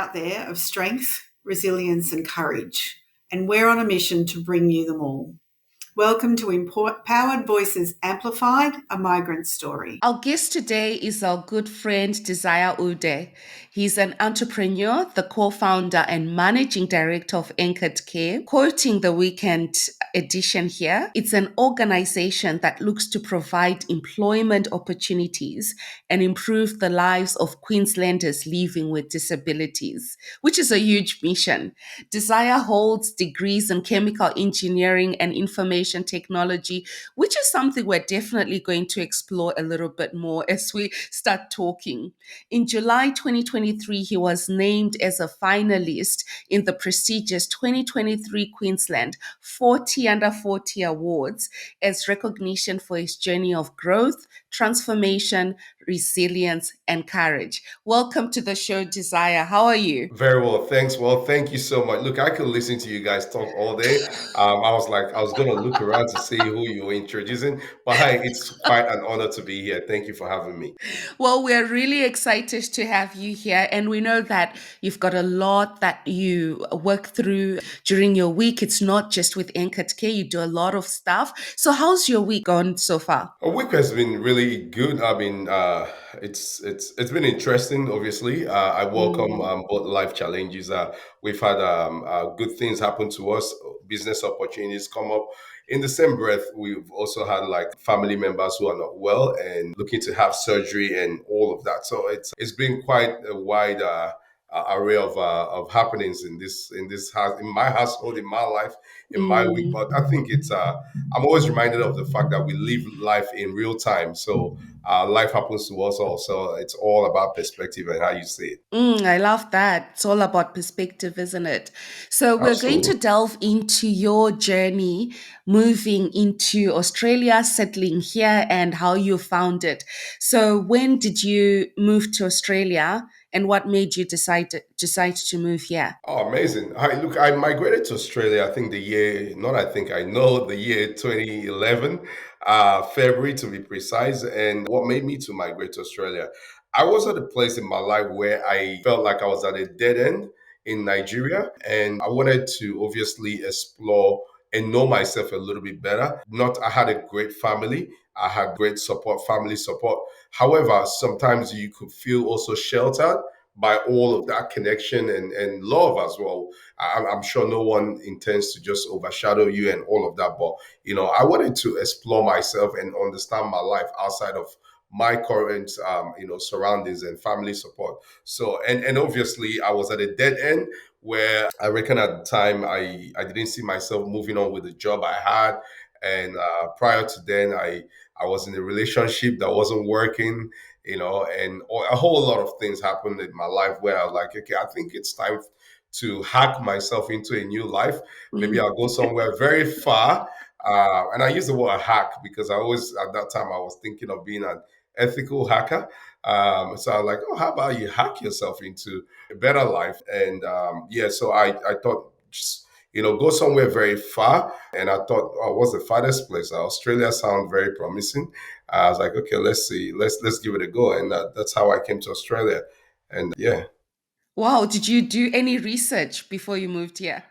out there of strength, resilience, and courage, and we're on a mission to bring you them all. Welcome to Empowered Voices Amplified, a migrant story. Our guest today is our good friend Desire Ude. He's an entrepreneur, the co-founder and managing director of Anchored Care. Quoting the weekend edition here, it's an organization that looks to provide employment opportunities and improve the lives of Queenslanders living with disabilities, which is a huge mission. Desire holds degrees in chemical engineering and information technology, which is something we're definitely going to explore a little bit more as we start talking. In July 2023, he was named as a finalist in the prestigious 2023 Queensland 40 Under 40 Awards as recognition for his journey of growth, transformation, resilience, and courage. Welcome to the show, Desire. How are you? Very well, thanks. Well, thank you so much. Look, I could listen to you guys talk all day. I was gonna look around to see who you were introducing, but hi, it's quite an honor to be here. Thank you for having me. Well, we're really excited to have you here. And we know that you've got a lot that you work through during your week. It's not just with Anchored Care, you do a lot of stuff. So, how's your week gone so far? A week has been really good. I mean, it's been interesting. Obviously, I welcome Mm, both life challenges. We've had good things happen to us, business opportunities come up. In the same breath, we've also had like family members who are not well and looking to have surgery and all of that. So it's been quite a wide array of happenings in this house, in my household, in my life, in my week. But I think it's I'm always reminded of the fact that we live life in real time. So life happens to us all. So it's all about perspective and how you see it. I love that. It's all about perspective, isn't it? So, we're going to Absolutely. delve into your journey moving into Australia, settling here, and how you found it. So, when did you move to Australia, and what made you decide to move here? Oh, amazing. I migrated to Australia, I think the year, not I think I know, the year 2011, February to be precise. And what made me to migrate to Australia? I was at a place in my life where I felt like I was at a dead end in Nigeria. And I wanted to obviously explore and know myself a little bit better. Not, I had a great family. I had great support, family support. However, sometimes you could feel also sheltered by all of that connection and love as well. I'm sure no one intends to just overshadow you and all of that, but I wanted to explore myself and understand my life outside of my current surroundings and family support. So and obviously I was at a dead end where I reckon at the time I didn't see myself moving on with the job I had. And prior to then, I was in a relationship that wasn't working, and a whole lot of things happened in my life where I was like, okay, I think it's time to hack myself into a new life. Maybe I'll go somewhere very far. And I use the word hack because I always, at that time, I was thinking of being an ethical hacker. So I was like, oh, how about you hack yourself into a better life? And yeah, so I thought, just, go somewhere very far. And I thought, oh, what's the farthest place? Australia sounds very promising. I was like, okay, let's see, let's give it a go, and that's how I came to Australia. And yeah, Wow, did you do any research before you moved here?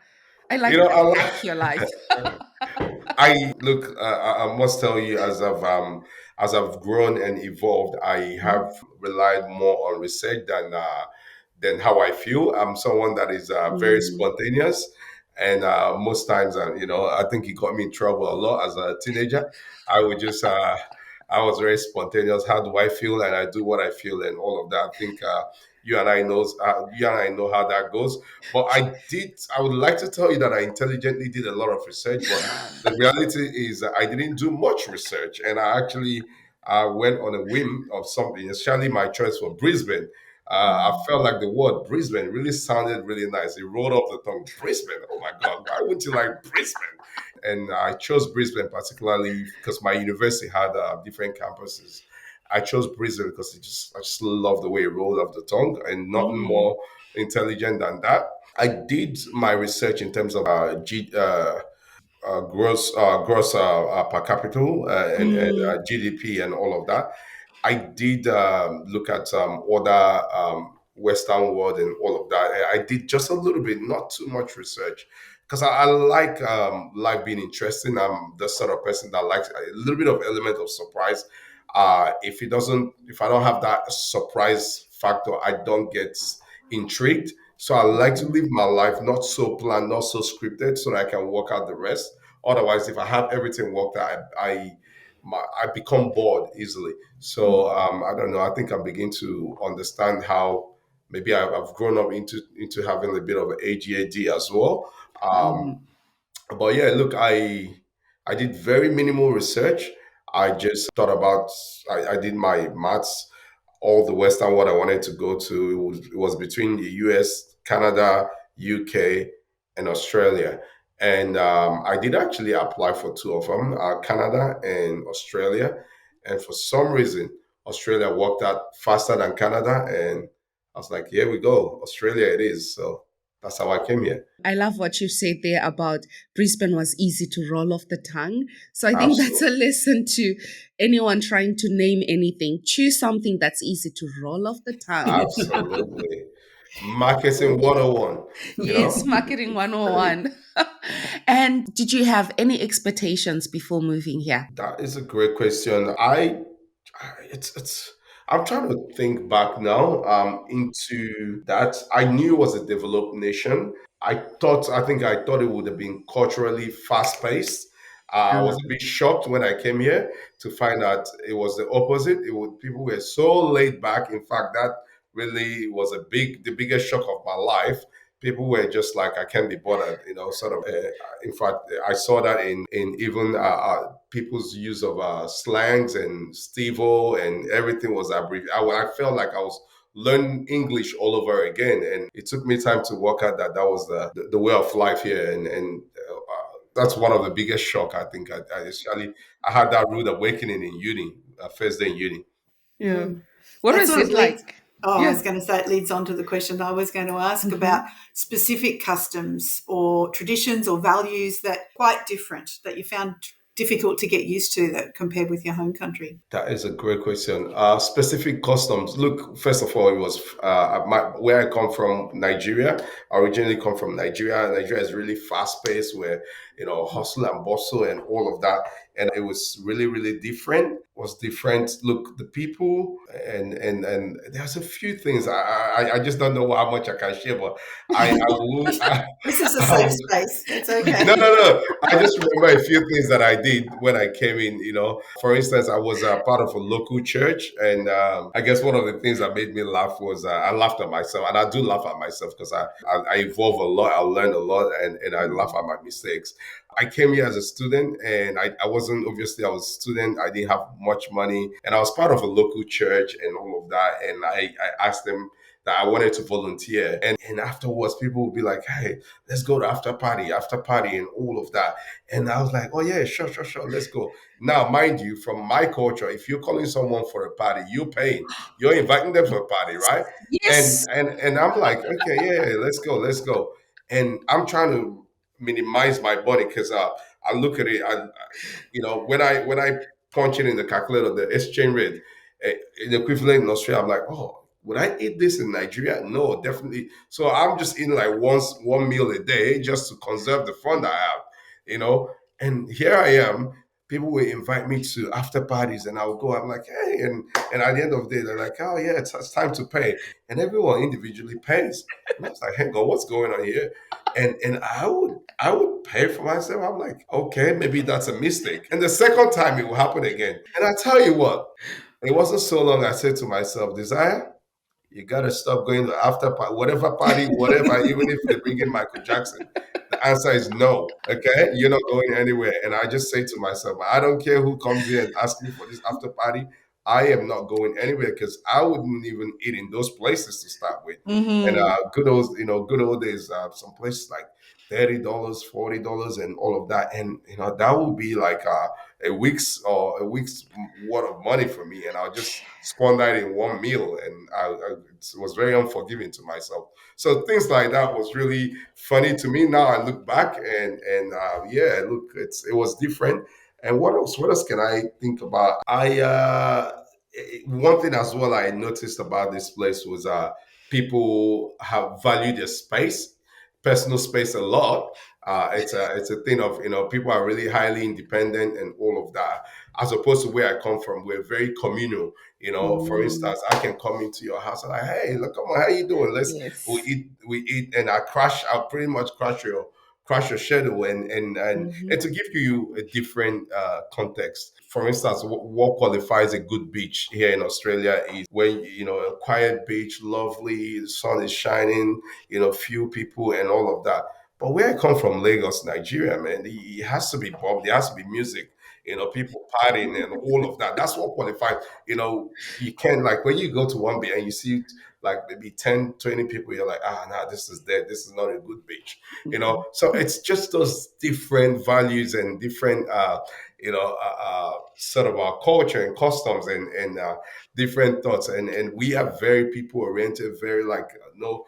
I you like know, that. Hack your life. I look. I must tell you, as I've grown and evolved, I have relied more on research than how I feel. I'm someone that is very Mm, spontaneous, and most times, I think it got me in trouble a lot as a teenager. I would just, I was very spontaneous. How do I feel? And I do what I feel, and all of that. I think you and I know how that goes. But I would like to tell you that I intelligently did a lot of research, but the reality is that I didn't do much research, and I actually went on a whim of something, especially my choice for Brisbane. I felt like the word Brisbane really sounded really nice. It rolled off the tongue. Brisbane. Oh my God, why wouldn't you like Brisbane? And I chose Brisbane particularly because my university had different campuses. I chose Brisbane because I just love the way it rolled off the tongue, and nothing mm, more intelligent than that. I did my research in terms of gross per capita and mm, GDP and all of that. I did look at other Western world and all of that. I did just a little bit, not too much research, because I like being interesting. I'm the sort of person that likes a little bit of element of surprise. If I don't have that surprise factor, I don't get intrigued. So I like to live my life not so planned, not so scripted, so that I can work out the rest. Otherwise, if I have everything worked out, I become bored easily. So I don't know. I think I begin to understand how maybe I've grown up into having a bit of ADHD as well. Mhm. But yeah, look, I did very minimal research. I just thought about. I did my maths, all the Western world I wanted to go to. It was between the US, Canada, UK, and Australia. And I did actually apply for two of them, Canada and Australia. And for some reason, Australia worked out faster than Canada. And I was like, here we go, Australia it is. So that's how I came here. I love what you said there about Brisbane was easy to roll off the tongue. So I think that's a Absolutely. lesson to anyone trying to name anything. Choose something that's easy to roll off the tongue. Absolutely. Marketing 101, you Yes, know? marketing 101. And did you have any expectations before moving here? That is a great question. It's I'm trying to think back now into that. I knew it was a developed nation. I thought it would have been culturally fast paced. I was a bit shocked when I came here to find out it was the opposite. People were so laid back. In fact, that really was the biggest shock of my life. People were just like, I can't be bothered, sort of. In fact, I saw that in even people's use of slangs and Stevo and everything was abbreviated. I felt like I was learning English all over again, and it took me time to work out that was the way of life here, and that's one of the biggest shock I think. I had that rude awakening in uni, first day in uni. Yeah. Mm. What That was sort of it leads. like? Oh, I Yeah. was going to say it leads on to the question I was going to ask about Mhm. specific customs or traditions or values that quite different that you found difficult to get used to that compared with your home country. That is a great question. Specific customs. Look, first of all, it was where I come from, Nigeria. I originally come from Nigeria. Nigeria is really fast paced, where hustle and bustle and all of that, and it was really, really different. Was different. Look, the people and there's a few things I just don't know how much I can share, but I will. This is a I safe will space. It's no, okay. no, no. I just remember a few things that I did when I came in. For instance, I was part of a local church, and I guess one of the things that made me laugh was I laughed at myself, and I do laugh at myself because I evolve a lot, I learn a lot, and I laugh at my mistakes. I came here as a student, and I wasn't obviously I was a student. I didn't have much money, and I was part of a local church and all of that. And I asked them that I wanted to volunteer, and afterwards, people would be like, "Hey, let's go to after party and all of that." And I was like, oh yeah, sure, sure, sure, let's go. Now, mind you, from my culture, if you're calling someone for a party, you're paying. You're inviting them to a party, right? And Yes. and I'm like, okay, yeah, let's go, let's go. And I'm trying to minimize my money because I look at it, when I punch it in the calculator, the exchange rate, the equivalent in Australia, I'm like, oh, would I eat this in Nigeria? No, definitely. So I'm just eating like one meal a day just to conserve the fund I have, you know. And here I am. People will invite me to after parties, and I'll go. I'm like, hey, and at the end of the day, they're like, oh yeah, it's time to pay, and everyone individually pays. And I was like, hang on, what's going on here? And I would pay for myself. I'm like, okay, maybe that's a mistake. And the second time it will happen again. And I tell you what, it wasn't so long. I said to myself, Desire, you gotta stop going to after party, whatever party, whatever, even if they bring in Michael Jackson. The answer is no. Okay, you're not going anywhere. And I just say to myself, I don't care who comes here and asks me for this after party. I am not going anywhere because I wouldn't even eat in those places to start with. And Mm-hmm. good old days, some places like $30, $40, and all of that, and that would be like a week's worth of money for me, and I'll just squander it in one meal, and it was very unforgiving to myself. So things like that was really funny to me. Now I look back, and yeah, look, it was different. And what else? What else can I think about? One thing as well I noticed about this place was people have valued their space, personal space a lot. It's a thing of, people are really highly independent and all of that, as opposed to where I come from. We're very communal. For Mm, instance, I can come into your house and like, hey, look, come on, how you doing? yes. We eat, and I'll pretty much crash your schedule, and to give you a different context. For instance, what qualifies a good beach here in Australia is when, a quiet beach, lovely, the sun is shining, few people and all of that. But where I come from, Lagos, Nigeria, man, it has to be pop, there has to be music, people partying and all of that. That's what qualifies. You can, like, when you go to one beach and you see like maybe 10, 20 people, you're like, nah, this is dead. This is not a good beach. So it's just those different values and different sort of our culture and customs and different thoughts, and we are very people oriented, very like, no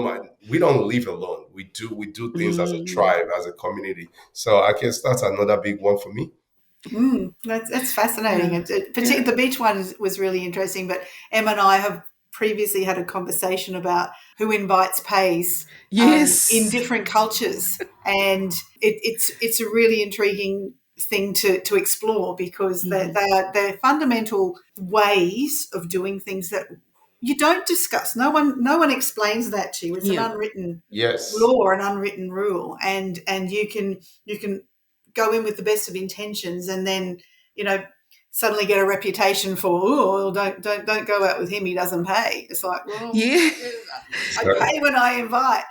man, we don't live alone. We do things as a Mm, tribe, as a community. So I guess that's another big one for me. That's fascinating. yeah. Particularly Yeah. the beach one was really interesting. But Emma and I have previously had a conversation about who invites pays in Yes. different cultures, and it's a really intriguing thing to explore, because Mhm. they're fundamental ways of doing things that you don't discuss. No one explains that to you. It's an Yeah. unwritten Yes. law, an unwritten rule, and you can go in with the best of intentions, and then you know suddenly get a reputation for, oh, don't go out with him, he doesn't pay. It's like, well, Yeah. I So, pay when I invite,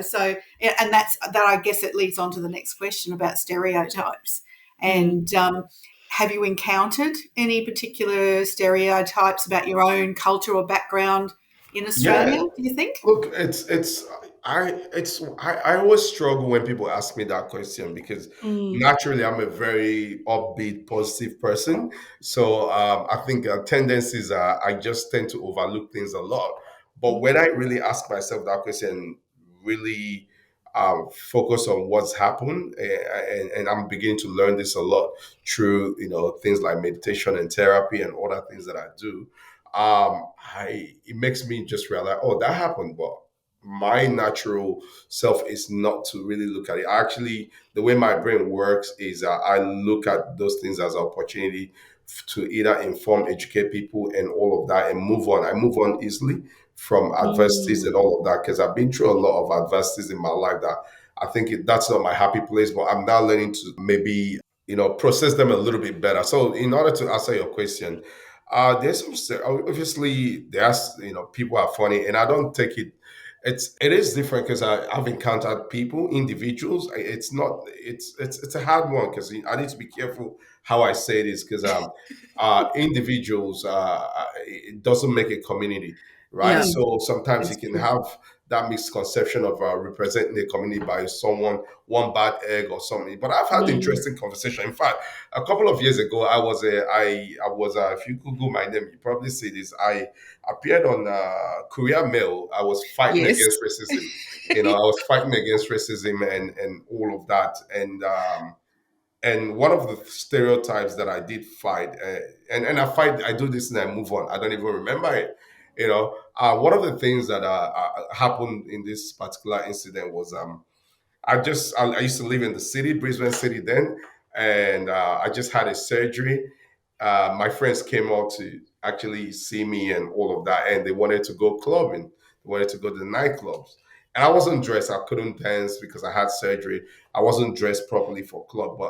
so yeah, and that I guess it leads on to the next question about stereotypes. Mm. And have you encountered any particular stereotypes about your own culture or background in Australia, yeah. do you think? Look, I always struggle when people ask me that question, because Mm. naturally I'm a very upbeat, positive person. So I think tendencies are, I just tend to overlook things a lot. But when I Okay. really ask myself that question, really focus on what's happened, and I'm beginning to learn this a lot through, things like meditation and therapy and other things that I do. I It makes me just realize, oh, that happened, but my natural self is not to really look at it. Actually, the way my brain works is I look at those things as an opportunity to either inform, educate people, and all of that, and move on. I move on easily from adversities and Mm. all of that, because I've been through a lot of adversities in my life that I think that's not my happy place, but I'm now learning to maybe process them a little bit better. So, in order to answer your question, there's some obviously there's people are funny, and I don't take it. It is different because I've encountered people, individuals. It's not. It's a hard one because I need to be careful how I say this, because individuals, it doesn't make a community, right? Yeah. Mm, So sometimes you that's can true. have that misconception of representing the community by someone, one bad egg or something. But I've had Mm. interesting conversation. In fact, a couple of years ago, I was if you Google my name, you probably see this. I appeared on Korea Mail. I was fighting Yes. against racism. I was fighting against racism and all of that. And one of the stereotypes that I did fight, and I do this and I move on. I don't even remember it. One of the things that happened in this particular incident was I used to live in the city, Brisbane City then, and I just had a surgery. My friends came out to actually see me and all of that, and they wanted to go clubbing. They wanted to go to the nightclubs, and I wasn't dressed. I couldn't dance because I had surgery. I wasn't dressed properly for club,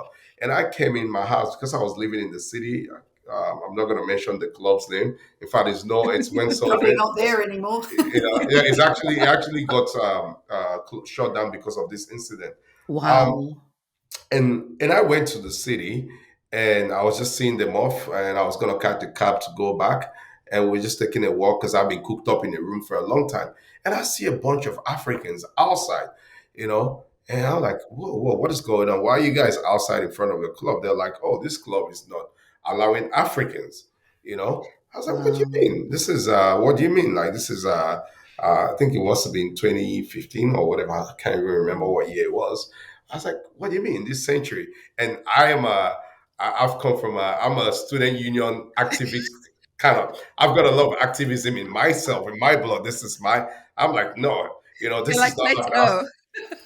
and I came in my house because I was living in the city. I'm not going to mention the club's name. In fact, it's when Probably Sullivan. not there anymore. Yeah, it actually got shut down because of this incident. Um, Wow. and I went to the city, and I was just seeing them off, and I was gonna catch the cab to go back, and we're just taking a walk because I've been cooped up in a room for a long time, and I see a bunch of Africans outside, and I'm like, whoa, what is going on? Why are you guys outside in front of the club? They're like, oh, this club is not allowing Africans, I was like, what do you Wow. mean? This is what do you mean? Like, this is I think it must have been 2015 or whatever. I can't even remember what year it was. I was like, what do you mean this century? And I've come from I'm a student union activist kind of, I've got a lot of activism in myself, in my blood. This is my, I'm like, no, You're this like, is not let's how. go.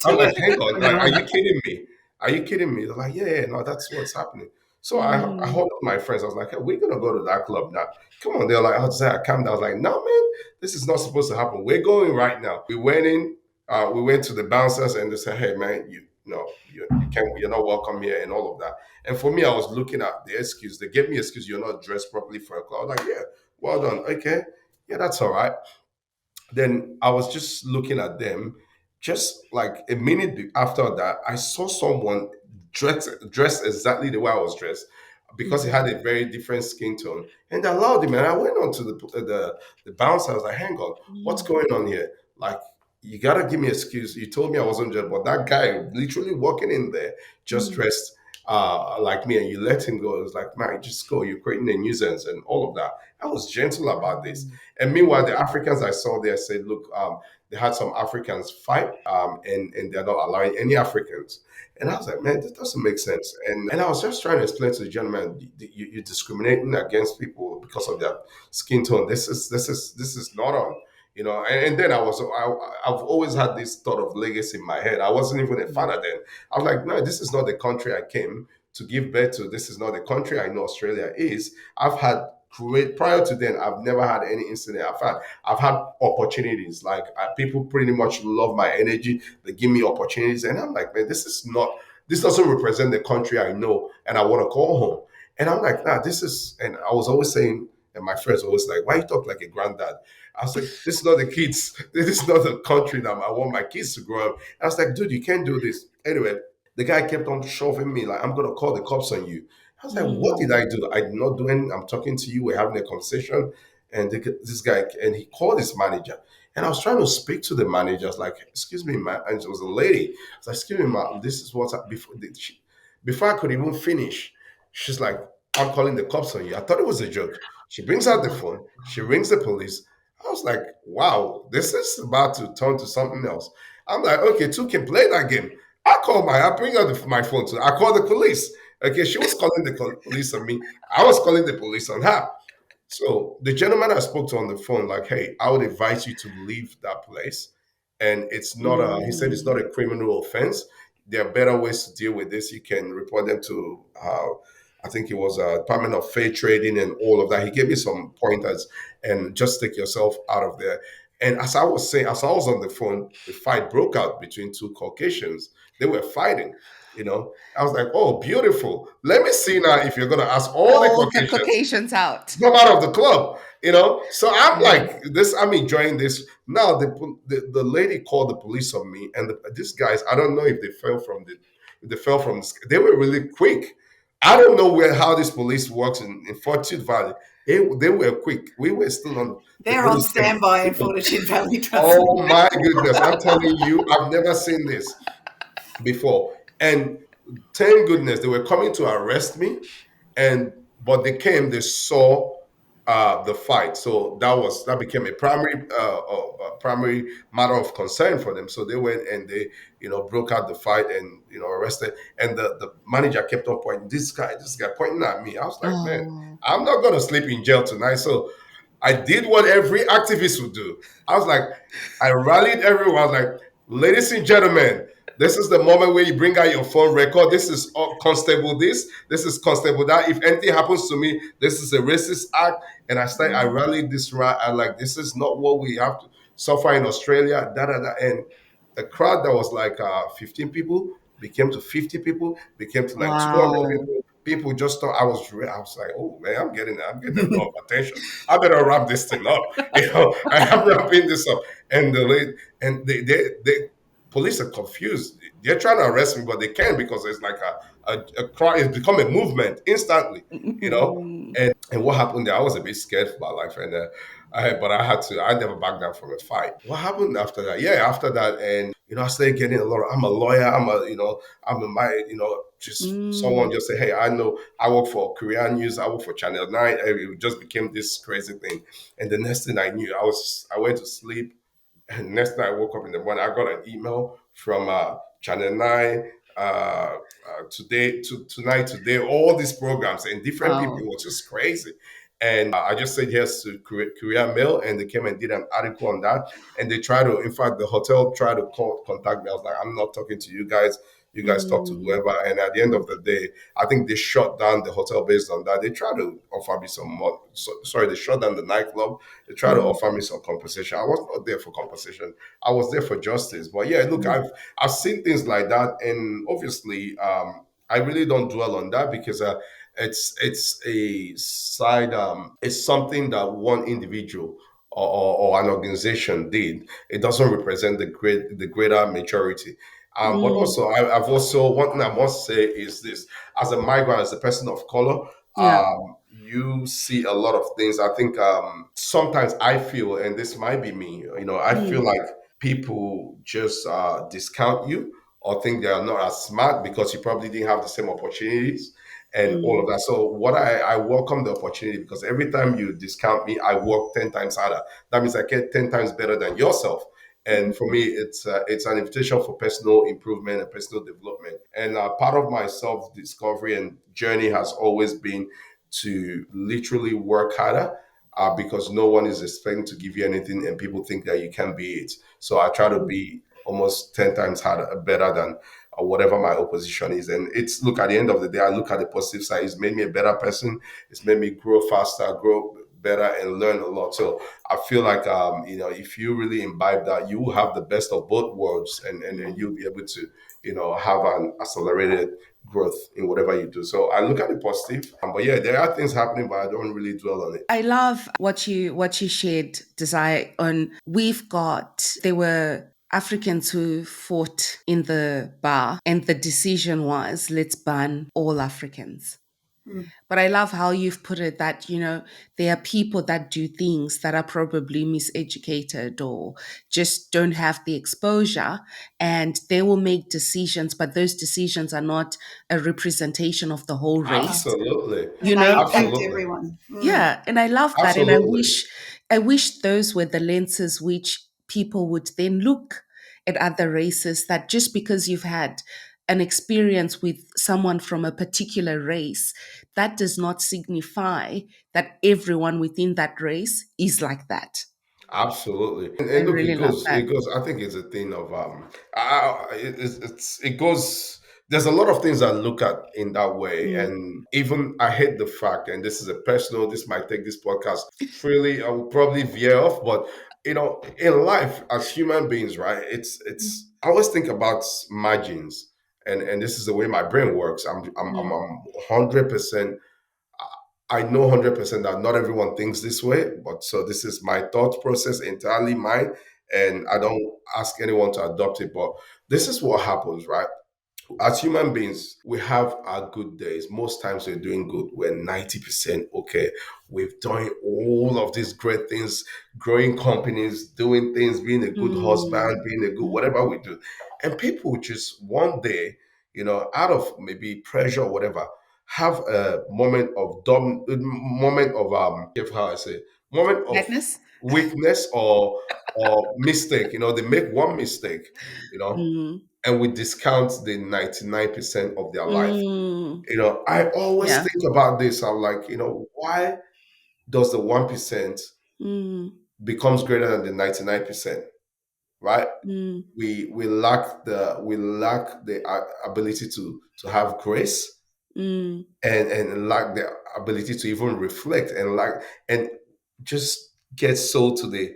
I'm like, hang on, Bring it like, are on. you kidding me? Are you kidding me? They're like, yeah, yeah, no, that's what's happening. So I Mm, hold up my friends. I was like, hey, we're gonna go to that club now. Come on. They're like, oh, Zach, calm down. I was like, no, man, this is not supposed to happen. We're going right now. We went in, we went to the bouncers and they said, hey man, you can't, you're not welcome here and all of that. And for me, I was looking at the excuse. They gave me excuse, you're not dressed properly for a club. I was like, yeah, well done. Okay. Yeah, that's all right. Then I was just looking at them. Just like a minute after that, I saw someone dressed exactly the way I was dressed because he had mhm, a very different skin tone. And they allowed him. And I went on to the bouncer. I was like, hang on, what's mm, going on here? Like, you gotta give me an excuse. You told me I wasn't dressed, but that guy literally walking in there just mm, dressed like me, and you let him go. It was like, man, just go. You're creating a nuisance and all of that. I was gentle about this. And meanwhile, the Africans I saw there said, look, they had some Africans fight, and they're not allowing any Africans. And I was like, man, this doesn't make sense. And I was just trying to explain to the gentleman, you're discriminating against people because of their skin tone. This is not on. And then I've always had this thought of legacy in my head. I wasn't even a father then. I was like, no, this is not the country I came to give birth to. This is not the country I know Australia is. I've had great prior to then. I've never had any incident. I've had opportunities. Like, people pretty much love my energy. They give me opportunities, and I'm like, man, this doesn't represent the country I know, and I want to call home. And I'm like, nah, this is. And I was always saying, and my friends always like, why you talk like a granddad? I was like, this is not the kids. This is not the country that I want my kids to grow up. I was like, dude, you can't do this. Anyway, the guy kept on shoving me like, I'm gonna call the cops on you. I was like, what did mm. I do? I did not do anything. I'm talking to you. We're having a conversation. And this guy, and he called his manager. And I was trying to speak to the manager. I was like, excuse me, man. And it was a lady. I was like, excuse me, man. This is what's up. Before I could even finish, she's like, I'm calling the cops on you. I thought it was a joke. She brings out the phone. She rings the police. I was like, wow, this is about to turn to something else. I'm like, okay, two can play that game. I bring out my phone. So I call the police. Okay, she was calling the police on me. I was calling the police on her. So the gentleman I spoke to on the phone, like, hey, I would advise you to leave that place. And he said it's not a criminal offense. There are better ways to deal with this. You can report them to, I think it was Department of Fair Trading and all of that. He gave me some pointers, and just take yourself out of there. And as I was saying, as I was on the phone, the fight broke out between two Caucasians. They were fighting. I was like, oh, beautiful. Let me see now if you're going to ask all the All the Caucasians Caucasians out. come out of the club. So I'm Mm, like this, I'm enjoying this. Now the lady called the police on me, and these guys, I don't know if they fell from they were really quick. I don't know how this police works in Fortune Valley. They were quick. We were still on the They're on police came. standby in Fortitude Valley, trust me. Oh my goodness, I'm telling you, I've never seen this before. And thank goodness they were coming to arrest me, and but they saw the fight, so that became a primary matter of concern for them. So they went and they broke out the fight and arrested. And the manager kept on pointing, this guy pointing at me. I was like, man, oh. I'm not gonna sleep in jail tonight. So I did what every activist would do. I was like, I rallied everyone. I was like, ladies and gentlemen, this is the moment where you bring out your phone record. This is constable this is constable that. If anything happens to me, this is a racist act. And I Mm. rallied this right. I like, this is not what we have to suffer in Australia. Da da da. And the crowd that was like 15 people became to 50 people, became to like 200 Wow. people. People just thought I was like, oh man, I'm getting a lot of attention. I better wrap this thing up. I am wrapping this up. And the lady, and they police are confused. They're trying to arrest me, but they can't because it's like a crowd. It's become a movement instantly. You know, Mhm. and what happened there? I was a bit scared for my life, and but I had to. I never backed down from a fight. What happened after that? Yeah, after that, and I started getting a lot of. I'm a lawyer. I'm a my. Just someone Mm. just say, hey, I know. I work for Korean News. I work for Channel 9. And it just became this crazy thing. And the next thing I knew, I went to sleep. And next night I woke up in the morning, I got an email from Channel 9, tonight, today, all these programs and different people. Wow. It was just crazy. And I just said yes to Korea Mail, and they came and did an article on that. And they tried to, in fact, the hotel tried to contact me. I was like, I'm not talking to you guys. You guys talk to Mm, whoever. And at the end of Mm. the day, I think they shut down the hotel based on that. They tried to offer me some more. Sorry, they shut down the nightclub. They tried to mm, offer me some compensation. I was not there for compensation. I was there for justice. But yeah, look, Mm. I've seen things like that, and obviously, I really don't dwell on that because it's a side it's something that one individual or an organization did. It doesn't represent the greater majority. But mm. also, I've also, one thing I must say is this: as a migrant, as a person of color, Yeah. you see a lot of things. I think sometimes I feel, and this might be me, I feel Mm, like people just discount you or think they are not as smart because you probably didn't have the same opportunities and all of mm, that. So what I welcome the opportunity because every time you discount me, I work 10 times harder. That means I get 10 times better than yourself. And for me, it's an invitation for personal improvement and personal development. And part of my self discovery and journey has always been to literally work harder. Because no one is expecting to give you anything, and people think that you can be it. So I try to Mm. be almost 10 times harder, better than whatever my opposition is. And it's, look, at the end of the day, I look at the positive side. It's made me a better person. It's made me grow faster, grow better, and learn a lot. So I feel like, if you really imbibe that, you will have the best of both worlds, and mm. you'll be able to, have an accelerated growth in whatever you do. So I look at the positive. But yeah, there are things happening, but I don't really dwell on it. I love what you shared, Desire, on there were Africans who fought in the bar and the decision was let's ban all Africans. Mm. But I love how you've put it that, there are people that do things that are probably miseducated or just don't have the exposure and they will make decisions, but those decisions are not a representation of the whole race, Absolutely. you And they know? And impact Absolutely. everyone. Mm. yeah, and I love that. And I Absolutely. wish I wish those were the lenses which people would then look at other races, that just because you've had an experience with someone from a particular race, that does not signify that everyone within that race is like that. Absolutely, I and look, really love it that. goes. I think it's a thing of it goes. There's a lot of things I look at in that way, Mm, and even I hate the fact, and this is a personal. This might take this podcast freely. I will probably veer off, but in life as human beings, right? It's. I always think about margins, and this is the way my brain works. mm, I'm 100%. I know 100% that not everyone thinks this way, but so this is my thought process, entirely mine, and I don't ask anyone to adopt it. But this is what happens, right? As human beings, we have our good days. Most times we're doing good. We're 90% okay. We've done all of these great things, growing companies, doing things, being a good mm, husband, being a good mm. whatever we do. And people just one day, out of maybe pressure or whatever, have a moment of moment of how I say, moment of Madness? weakness or mistake. They make one mistake, you know Mm, and we discount the 99% of their life. mm, I always yeah. think about this. I'm like, why does the 1% Mm, becomes greater than the 99%, right? mm, We lack the ability to have grace mm, and lack the ability to even reflect and just get sold to the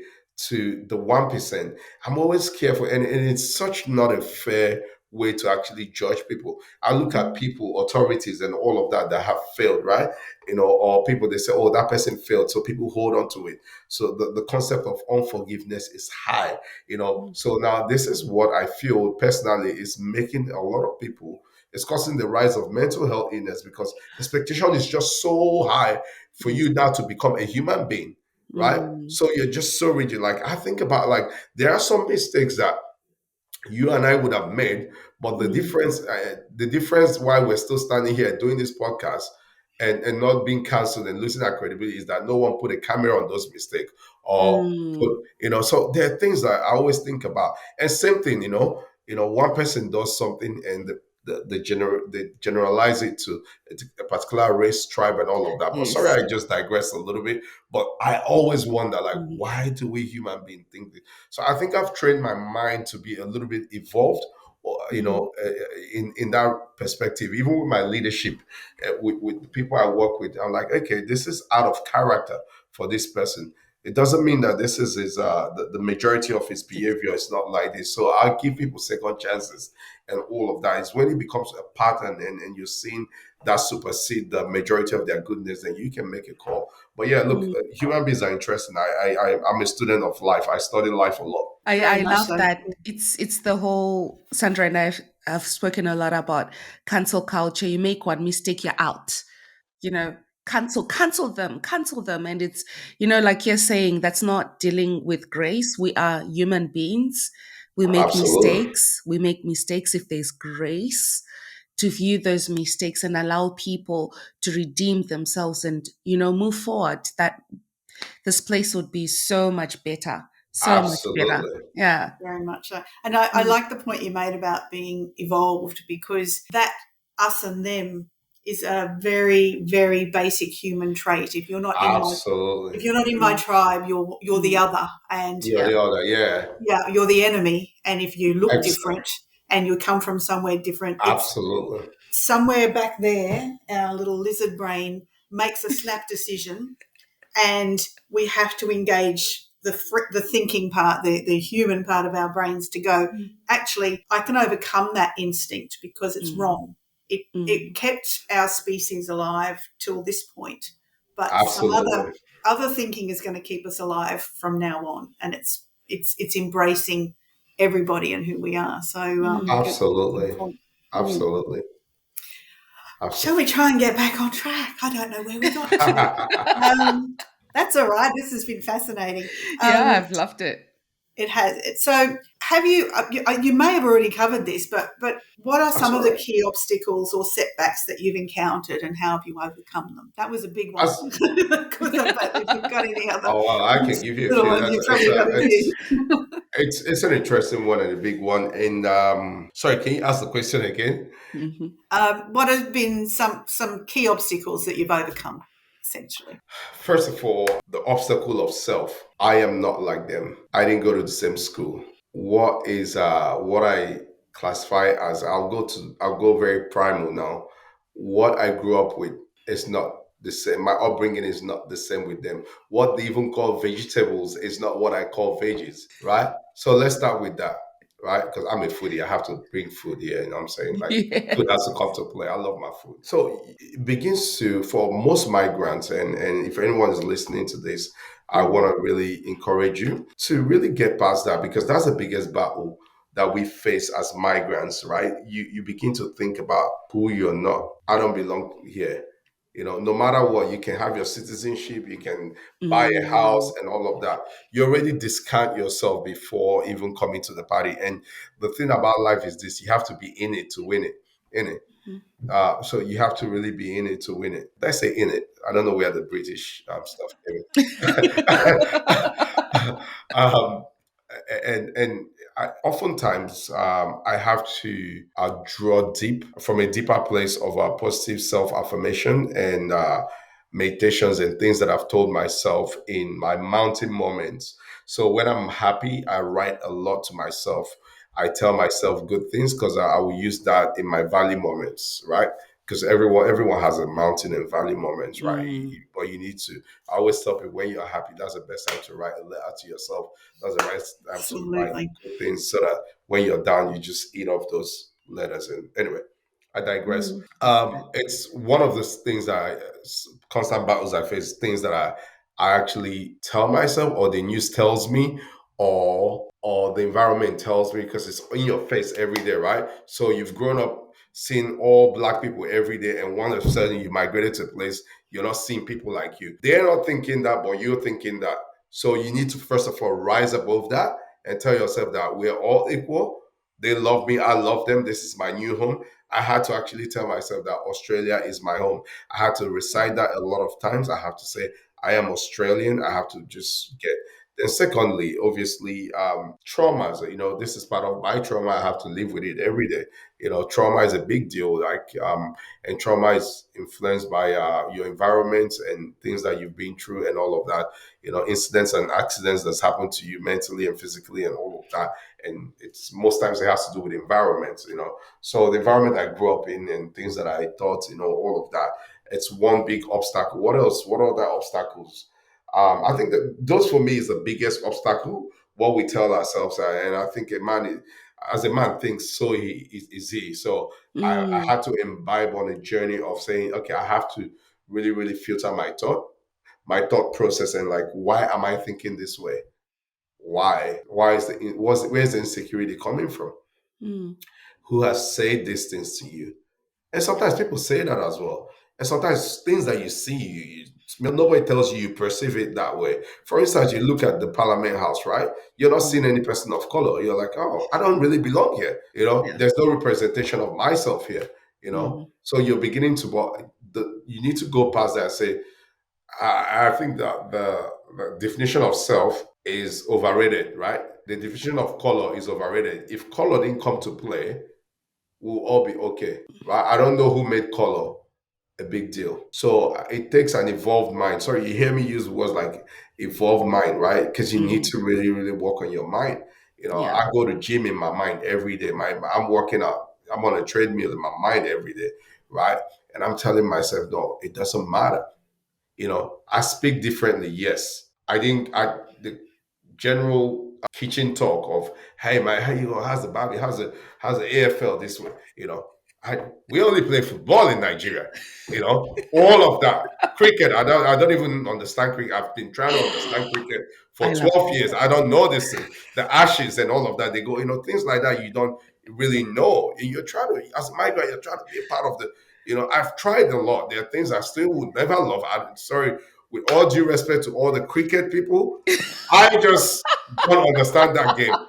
1%. I'm always careful, and it's such not a fair way to actually judge people. I look at mm, people, authorities, and all of that have failed, right? Or people, they say, oh, that person failed, so people hold on to it. So the concept of unforgiveness is high. mm, So now this is what I feel personally is making a lot of people, it's causing the rise of mental health illness because expectation is just so high for yes. you now to become a human being, right? Mm, So you're just so rigid. Like I think about, like, there are some mistakes that you and I would have made, but mm, the difference why we're still standing here doing this podcast and not being cancelled and losing our credibility is that no one put a camera on those mistakes or put, mm, so there are things that I always think about. And same thing, one person does something and they generalize it to a particular race, tribe, and all of that. But sorry, Yes. I just digress a little bit. But I always wonder, like, Mm. why do we human beings think this? So I think I've trained my mind to be a little bit evolved, or, Mm. in that perspective. Even with my leadership, with the people I work with, I'm like, okay, this is out of character for this person. It doesn't mean that this is the majority of his behavior is not like this. So I give people second chances and all of that. It's when it becomes a pattern, and you're seeing that supersede the majority of their goodness, then you can make a call. But yeah, look, Mm. human beings are interesting. I'm a student of life. I study life a lot. I Very much love so. that. It's the whole Sandra and I have spoken a lot about cancel culture. You make one mistake, you're out. You know, cancel them. And it's, like you're saying, that's not dealing with grace. We are human beings. We make Absolutely. mistakes. We make mistakes. If there's grace to view those mistakes and allow people to redeem themselves and, move forward, that this place would be so much better. So much better. Absolutely. Yeah. Very much so. And I Mm. like the point you made about being evolved, because that us and them is a very, very basic human trait. If Absolutely. you're not in my Mm. tribe, you're the Mm. other, and You're Yeah. the other. Yeah. yeah, you're the enemy. And if you look Excellent. different and you come from somewhere different, it's Absolutely. somewhere back there. Our little lizard brain makes a snap decision, and we have to engage the thinking part, the human part of our brains, to go, Mm. actually, I can overcome that instinct because it's Mm. wrong. It Mm. it kept our species alive till this point, but some Absolutely. other thinking is going to keep us alive from now on, and it's embracing everybody and who we are. So Mm. good Absolutely. point. Mm. Absolutely. Shall we Absolutely. try and get back on track? I don't know where we got to. Um, that's all right. This has been fascinating. Yeah, Um, I've loved it. it has. So, have you may have already covered this, but what are That's some all of the right. key obstacles or setbacks that you've encountered, and how have you overcome them? That was a big one. That's, But if you've got any other oh, well, I can give you a little few. ones, That's you've probably got a few. it's an interesting one and a big one. And sorry, can you ask the question again? Mhm. What have been some key obstacles that you've overcome, essentially? First of all, the obstacle of self. I am not like them. I didn't go to the same school. What I classify as, I'll go very primal now. What I grew up with is not the same. My upbringing is not the same with them. What they even call vegetables is not what I call veggies, right? So let's start with that, right? Because I'm a foodie. I have to bring food here. And I'm saying, like, Yeah. food has to come to play. I love my food. So it begins to, for most migrants, and if anyone is listening to this, I Mm. want to really encourage you to really get past that, because that's the biggest battle that we face as migrants, right? You begin to think about who you're not. I don't belong here. No matter what, you can have your citizenship, you can buy a house Mm. and all of that. You already discount yourself before even coming to the party. And the thing about life is this: you have to be in it to win it. In it. Mm. So you have to really be in it to win it. Let's say in it. I don't know where the British stuff came in. um, and oftentimes I have to draw deep from a deeper place of positive self affirmation and meditations and things that I've told myself in my mountain moments. So when I'm happy, I write a lot to myself. I tell myself good things because I will use that in my valley moments, right? Because everyone has a mountain and valley moments, right? Mm. But you need to. I always tell people, when you're happy, that's the best time to write a letter to yourself. That's the right time to write Absolutely. good things, so that when you're down, you just eat off those letters. And anyway, I digress. Mm. It's one of the things that constant battles I face, things that I actually tell myself, or the news tells me, or the environment tells me, because it's in your face every day, right? So you've grown up seeing all black people every day, and one of a sudden you migrated to a place, you're not seeing people like you. They're not thinking that, but you're thinking that. So you need to first of all rise above that and tell yourself that we're all equal. They love me, I love them. This is my new home. I had to actually tell myself that Australia is my home. I had to recite that a lot of times. I have to say I am Australian. I have to just get Then secondly, obviously, traumas. This is part of my trauma. I have to live with it every day. Trauma is a big deal. And trauma is influenced by your environment and things that you've been through and all of that. Incidents and accidents that's happened to you mentally and physically and all of that. And it's most times it has to do with environment. So the environment I grew up in and things that I thought, all of that. It's one big obstacle. What else? What other obstacles? I think that those for me is the biggest obstacle. What we tell ourselves, and I think as a man thinks, so is he. So I Mm, had to imbibe on a journey of saying, okay, I have to really, really filter my thought process, and like, why am I thinking this way? Why? Where's the insecurity coming from? mm, Who has said these things to you? And sometimes people say that as well. And sometimes things that you see, nobody tells you, you perceive it that way. For instance, you look at the Parliament House, right? You're not seeing mm, any person of color. You're like, oh, I don't really belong here. yeah. There's no representation of myself here. Mm, So you're beginning to, you need to go past that and say, I think that the definition of self is overrated, right? The definition of color is overrated. If color didn't come to play, we'll all be okay, right? I don't know who made color a big deal. So it takes an evolved mind. Sorry, you hear me use words like evolved mind, right? Because you need mm, to really, really work on your mind. yeah. I go to gym in my mind every day. I'm working out. I'm on a treadmill in my mind every day, right? And I'm telling myself, no, it doesn't matter. I speak differently. Yes, I didn't. The general kitchen talk of, hey man, how you go? How's the Bobby? How's the AFL this way? We only play football in Nigeria. All of that. Cricket, I don't even understand cricket. I've been trying to understand cricket for I love 12 years. cricket. I don't know this thing. The Ashes and all of that, they go, things like that you don't really know. And you're trying to, as a migrant, you're trying to be a part of the, I've tried a lot. There are things I still would never love. I'm sorry, with all due respect to all the cricket people, I just don't understand that game.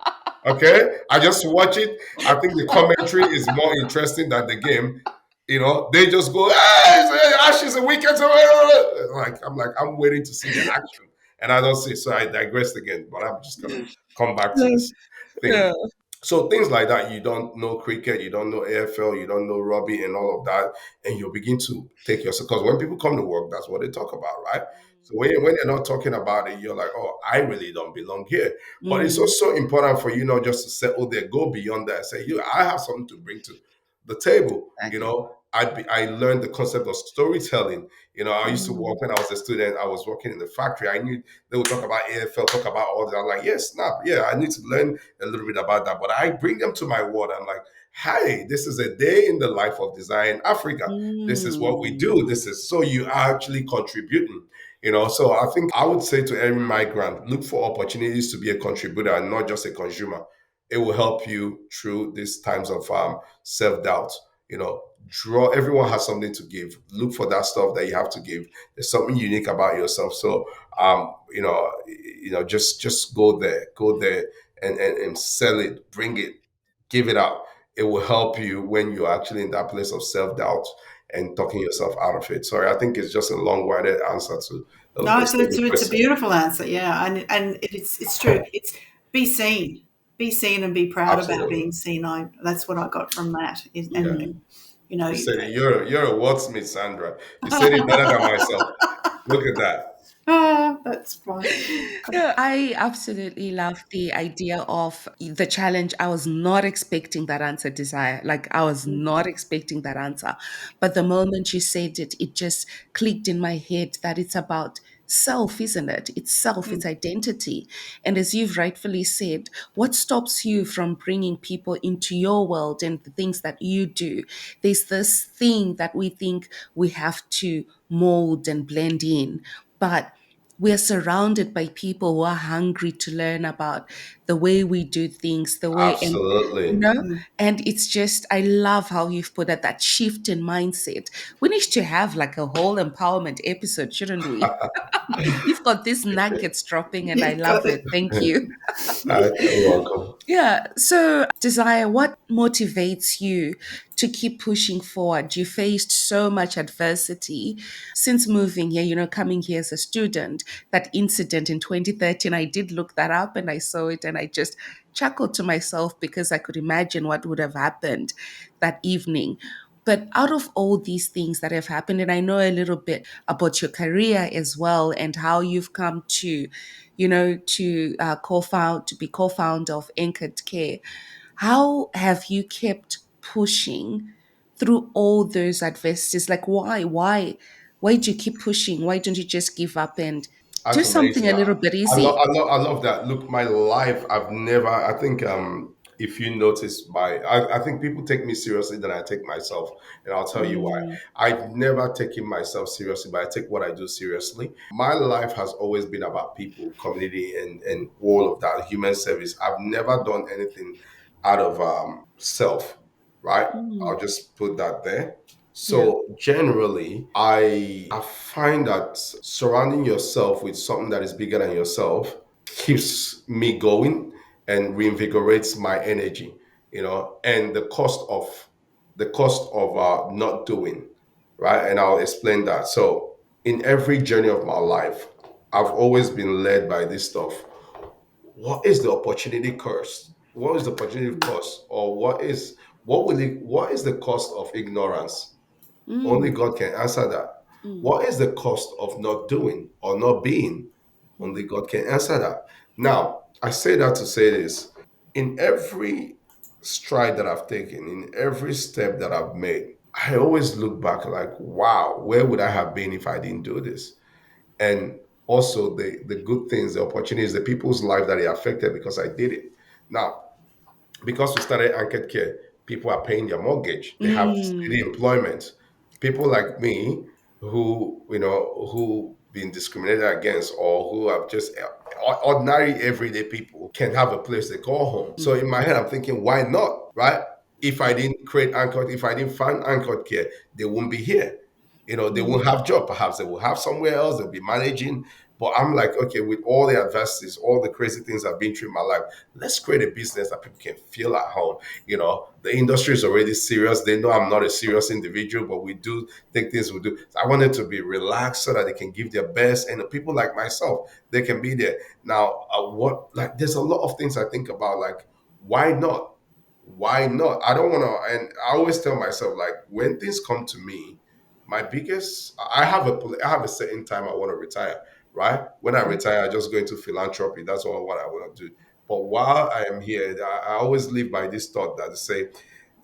Okay, I just watch it. I think the commentary is more interesting than the game. They just go, "Hey, Ashes a wicket." I'm waiting to see the action, and I don't see. So I digressed again, but I'm just gonna come back to this thing. Yeah. So things like that, you don't know cricket, you don't know AFL, you don't know rugby and all of that, and you begin to take yourself, because when people come to work, that's what they talk about, right? So when you're not talking about it, you're like, oh, I really don't belong here. But it's Mm, also important for you not just to settle there, go beyond that and say, I have something to bring to the table. exactly. I learned the concept of storytelling. I used to Mm, work when I was a student. I was working in the factory. I knew they would talk about AFL, talk about all that. I'm like, yes, snap, yeah, I need to learn a little bit about that. But I bring them to my world. I'm like, hey, this is a day in the life of Design Africa. This is what we mm, do. This is so you are actually contributing. So I think I would say to every migrant, look for opportunities to be a contributor and not just a consumer. It will help you through these times of self-doubt. Everyone has something to give. Look for that stuff that you have to give. There's something unique about yourself. So just go there and sell it, bring it, give it out. It will help you when you're actually in that place of self-doubt and talking yourself out of it. Sorry, I think it's just a long-winded answer to No, a it's a, it's simple a, it's a question. beautiful answer, yeah, and it's true. It's be seen, and be proud about Absolutely. being seen. That's what I got from that. Yeah. And you know, You said it. You're a wordsmith, Sandra. You said it better than myself. Look at that. that's fine. Yeah, I absolutely love the idea of the challenge. I was not expecting that answer, Desire. Like, I was not expecting that answer. But the moment you said it, it just clicked in my head that it's about self, isn't it? It's self, it's identity. And as you've rightfully said, what stops you from bringing people into your world and the things that you do? There's this thing that we think we have to mold and blend in. But we're surrounded by people who are hungry to learn about the way we do things, the way, and Absolutely. Mm. and it's just, I love how you've put it, that shift in mindset. We need to have like a whole empowerment episode, shouldn't we? You've got these nuggets dropping, and I You've got love it. it. Thank you. You're welcome. Yeah. So, Desire, what motivates you to keep pushing forward? You faced so much adversity since moving here, coming here as a student. That incident in 2013, I did look that up and I saw it and I just chuckled to myself because I could imagine what would have happened that evening. But out of all these things that have happened, and I know a little bit about your career as well and how you've come to, to co-found to be co-founder of Anchored Care. How have you kept pushing through all those adversities? Like, why do you keep pushing? Why don't you just give up and do That's something amazing. a little bit I easy? love, I love that. Look, my life, I've never, I think, if you notice I think people take me seriously than I take myself. And I'll tell you why. Mm, I've never taken myself seriously, but I take what I do seriously. My life has always been about people, community, and all of that, human service. I've never done anything out of self, right? mm, I'll just put that there. yeah. So generally, I find that surrounding yourself with something that is bigger than yourself keeps me going and reinvigorates my energy, and the cost of not doing, right? And I'll explain that. So in every journey of my life, I've always been led by this stuff. What is the opportunity cost? What is the opportunity Mm, cost? Or what is the cost of ignorance? Only mm, God can answer that. mm, What is the cost of not doing or not being? Only mm, God can answer that. Now, I say that to say this: in every stride that I've taken, in every step that I've made, I always look back like, wow, where would I have been if I didn't do this? And also the good things, the opportunities, the people's life that it affected because I did it. Now, because we started Anchored Care, people are paying their mortgage. They have mm, steady employment. People like me who been discriminated against or who have just ordinary everyday people can have a place they call home. So in my head, I'm thinking, why not? Right? If I didn't create Anchored, if I didn't find Anchored Care, they wouldn't be here. They mm, won't have job. Perhaps they will have somewhere else. They'll be managing. But I'm like, okay, with all the adversities, all the crazy things I've been through in my life, let's create a business that people can feel at home. The industry is already serious. They know I'm not a serious individual, but we do take things we do. So I want it to be relaxed so that they can give their best. And the people like myself, they can be there. Now, there's a lot of things I think about, like, why not? Why not? I don't want to, and I always tell myself, like, when things come to me, I have a certain time I want to retire, right? When I mm, retire, I just go into philanthropy. That's all what I want to do. But while I am here, I always live by this thought that say,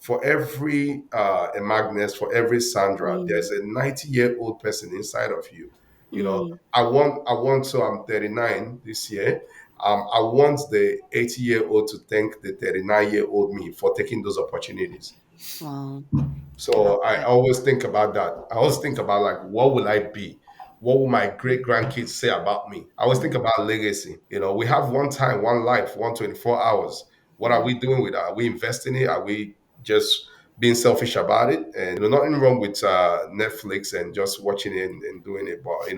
for every Magnus, for every Sandra, mm, there's a 90-year-old person inside of you. mm. So I'm 39 this year. I want the 80-year-old to thank the 39-year-old me for taking those opportunities. Wow. Love So I that. always think about that. I always think about, like, what will I be? What will my great grandkids say about me? I always think Mm, about legacy. We have one time, one life, 124 hours. What are mm, we doing with that? Are we investing it? Are we just being selfish about it? And nothing wrong with Netflix and just watching it and doing it. But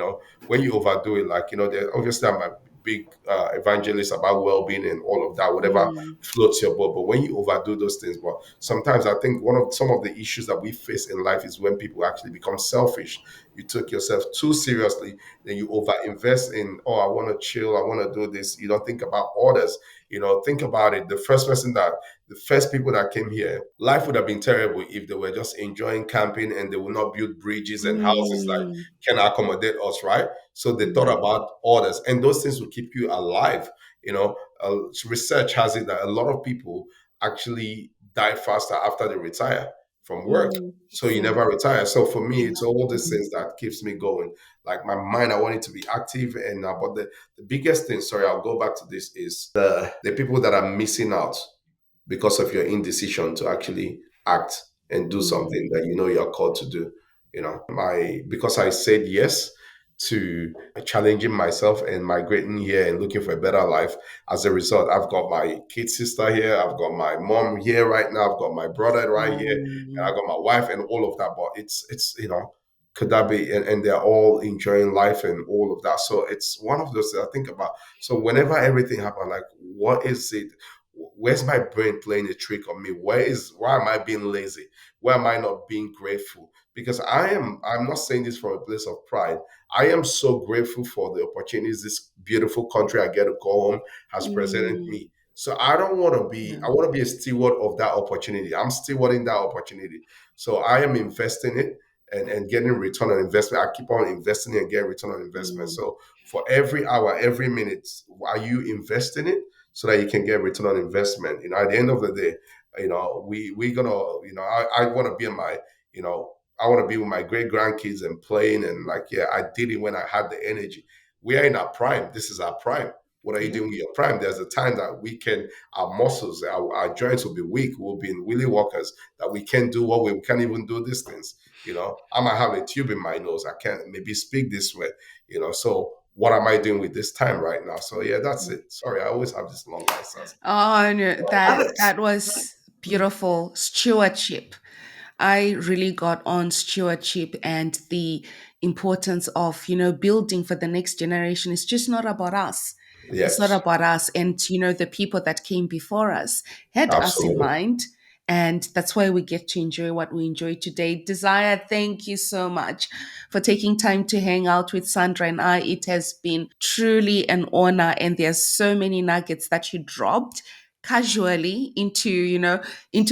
when you overdo it, like, obviously I'm a big evangelist about well-being and all of that, whatever mm, floats your boat. But when you overdo those things, but sometimes I think some of the issues that we face in life is when people actually become selfish. You took yourself too seriously, then you over invest in, oh, I want to chill, I want to do this. You don't think about others. Think about it. The first people that came here, life would have been terrible if they were just enjoying camping and they would not build bridges and houses that mm, can accommodate us, right? So they thought mm, about others, and those things will keep you alive. Research has it that a lot of people actually die faster after they retire from work. mm, So you mm, never retire. So for me, it's all these mhm, things that keeps me going. Like my mind, I want it to be active. And but the biggest thing, sorry, I'll go back to this, is the people that are missing out because of your indecision to actually act and do something mm, that you're called to do. Because I said yes to challenging myself and migrating here and looking for a better life. As a result, I've got my kid sister here, I've got my mom here right now, I've got my brother right here, and mm, I've got my wife and all of that. But it's could that be, and they're all enjoying life and all of that. So it's one of those that I think about. So whenever everything happens, like, what is it? Where's my brain playing a trick on me? Why am I being lazy? Where am I not being grateful? Because I'm not saying this from a place of pride. I am so grateful for the opportunities this beautiful country I get to call home has presented Mm, me. So I don't want to be, yeah. I want to be a steward of that opportunity. I'm stewarding that opportunity. So I am investing it and getting return on investment. I keep on investing and getting return on investment. Mm, So for every hour, every minute, are you investing it so that you can get return on investment? At the end of the day, we're gonna, I want to be in my, you know, I want to be with my great grandkids and playing and like, yeah, I did it when I had the energy. We are in our prime. This is our prime. What are you yeah. doing in your prime? There's a time that we can, our muscles, our joints will be weak. We'll be in willy walkers that we can't do what we can't even do these things. I might have a tube in my nose. I can't maybe speak this way. So what am I doing with this time right now? So yeah, that's it. Sorry, I always have this long answers. Oh, no, Love that it. that was beautiful stewardship. I really got on stewardship and the importance of, building for the next generation. It's just not about us. It's not Yes, about us. And, the people that came before us had us in absolutely. mind. And that's why we get to enjoy what we enjoy today. Desire, thank you so much for taking time to hang out with Sandra and I. It has been truly an honor. And there's so many nuggets that you dropped casually into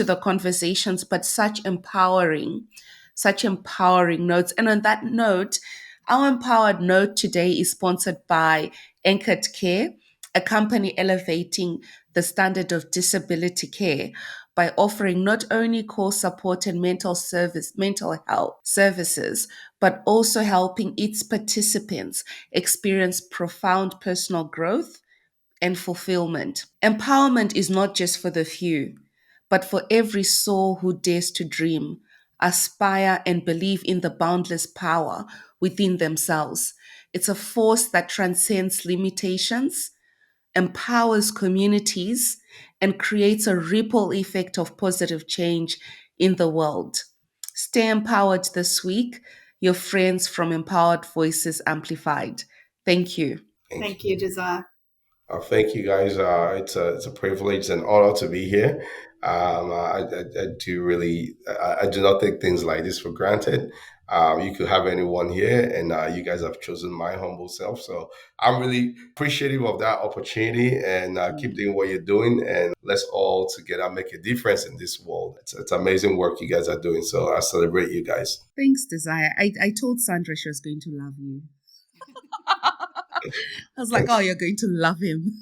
the conversations, but such empowering notes. And on that note, our empowered note today is sponsored by Anchored Care, a company elevating the standard of disability care by offering not only core support and mental health services, but also helping its participants experience profound personal growth and fulfillment. Empowerment is not just for the few, but for every soul who dares to dream, aspire, and believe in the boundless power within themselves. It's a force that transcends limitations, empowers communities, and creates a ripple effect of positive change in the world. Stay empowered this week. Your friends from Empowered Voices Amplified. Thank you. Thank Thank you. you, Desire. Thank you guys. It's a privilege and honor to be here. I do really, I do not take things like this for granted. You could have anyone here, and you guys have chosen my humble self. So I'm really appreciative of that opportunity, and keep Mm. doing what you're doing. And let's all together make a difference in this world. It's amazing work you guys are doing. So I celebrate you guys. Thanks, Desire. I told Sandra she was going to love you. I was like, oh, Thanks. you're going to love him.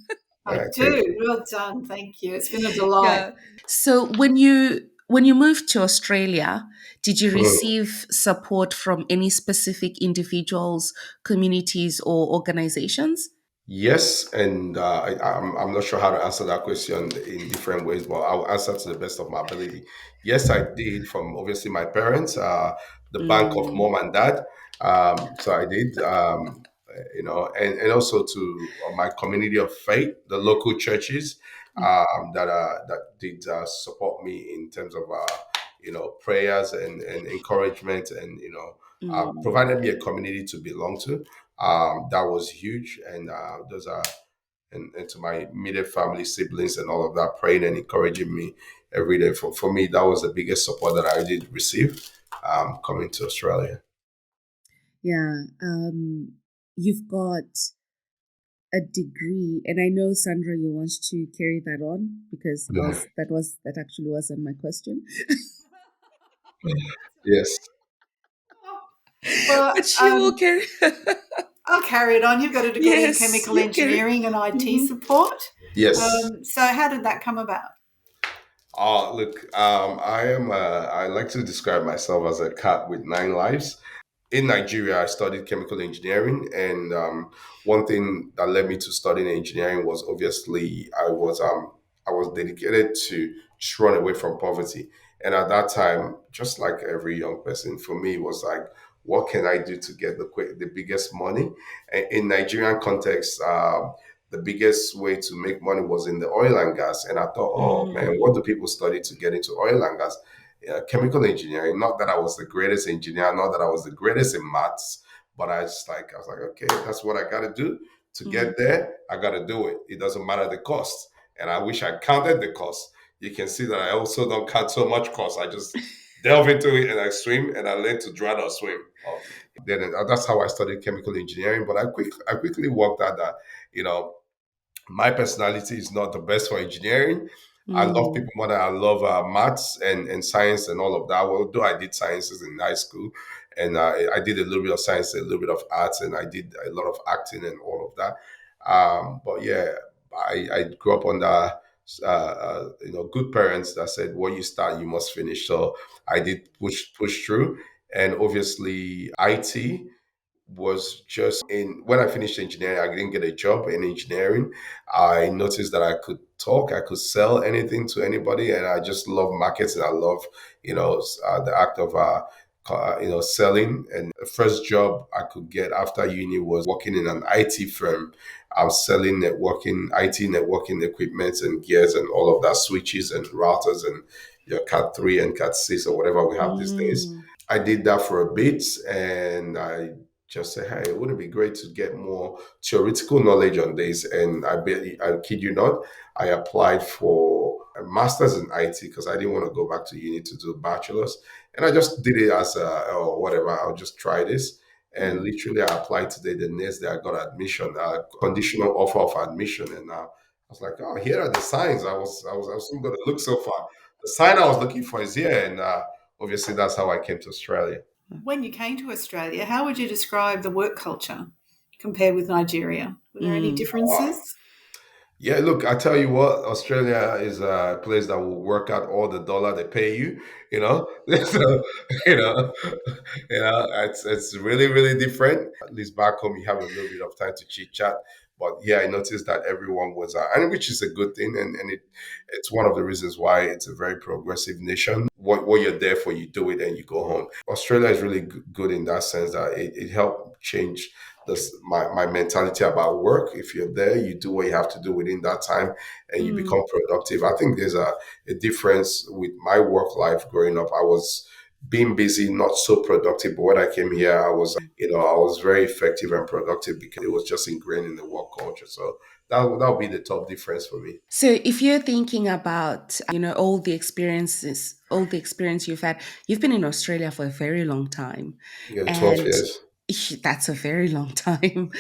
I Thank do. you. Well done. Thank you. It's been a delight. Yeah. So when you moved to Australia, did you Mm. receive support from any specific individuals, communities, or organizations? Yes, and I'm not sure how to answer that question in different ways, but I'll answer to the best of my ability. Yes, I did from obviously my parents, the bank of Mm, mom and dad. So I did, and also to my community of faith, the local churches that did support me in terms of prayers and encouragement and mm. provided me a community to belong to. That was huge, and those are and to my immediate family, siblings, and all of that, praying and encouraging me every day. For me, that was the biggest support that I did receive coming to Australia. Yeah. You've got a degree, and I know Sandra, you want to carry that on because Yeah. that actually wasn't my question. Yes. Well, But she will carry. I'll carry it on. You've got a degree in Yes, chemical you carry. engineering and IT Mhm. support. Yes. So, how did that come about? Look, I like to describe myself as a cat with nine lives. In Nigeria, I studied chemical engineering, and one thing that led me to studying engineering was obviously I was dedicated to just run away from poverty. And at that time, just like every young person, for me, it was like, what can I do to get the biggest money? And in Nigerian context, the biggest way to make money was in the oil and gas. And I thought, oh man, what Mm, do people study to get into oil and gas? Chemical engineering. Not that I was the greatest engineer, not that I was the greatest in maths, but I was like, okay, that's what I got to do to mm, get there. I got to do it. It doesn't matter the cost. And I wish I counted the cost. You can see that I also don't count so much cost. I just delve into it and I swim and I learned to drown or swim. Then that's how I studied chemical engineering. But I quickly worked out that, you know, my personality is not the best for engineering. I love Mm. people more than I love maths and science and all of that. Well, though I did sciences in high school, and I did a little bit of science, a little bit of arts, and I did a lot of acting and all of that. But yeah, I grew up under good parents that said, "What you start, you must finish." So I did push through, and obviously IT was just in when I finished engineering, I didn't get a job in engineering. I noticed that I could talk, I could sell anything to anybody, and I just love markets and I love, the act of selling. And the first job I could get after uni was working in an IT firm. I was selling IT networking equipment and gears and all of that, switches and routers and your Cat 3 and Cat 6 or whatever we have these days. Mm. I did that for a bit and I just say, hey, wouldn't it be great to get more theoretical knowledge on this? And I kid you not, I applied for a master's in IT because I didn't want to go back to uni to do a bachelor's. And I just did it as or whatever, I'll just try this. And Mm. literally, I applied today. The next day, I got admission, conditional offer of admission. And I was like, oh, here are the signs. I was going to look so far. The sign I was looking for is here. And obviously, that's how I came to Australia. When you came to Australia, how would you describe the work culture compared with Nigeria? Were there any Mm. differences? Yeah, look, I tell you what, Australia is a place that will work out all the dollar they pay you, you know. So, you know, it's really, really different. At least back home, you have a little bit of time to chit chat. But yeah, I noticed that everyone was, and which is a good thing, and it's one of the reasons why it's a very progressive nation. What you're there for, you do it and you go home. Australia is really good in that sense that it helped change my mentality about work. If you're there, you do what you have to do within that time and you Mm. become productive. I think there's a difference with my work life growing up. I was being busy, not so productive. But when I came here, I was very effective and productive because it was just ingrained in the work culture. So that would be the top difference for me. So if you're thinking about, all the experience you've been in Australia for a very long time. Yeah, 12 And years. that's a very long time.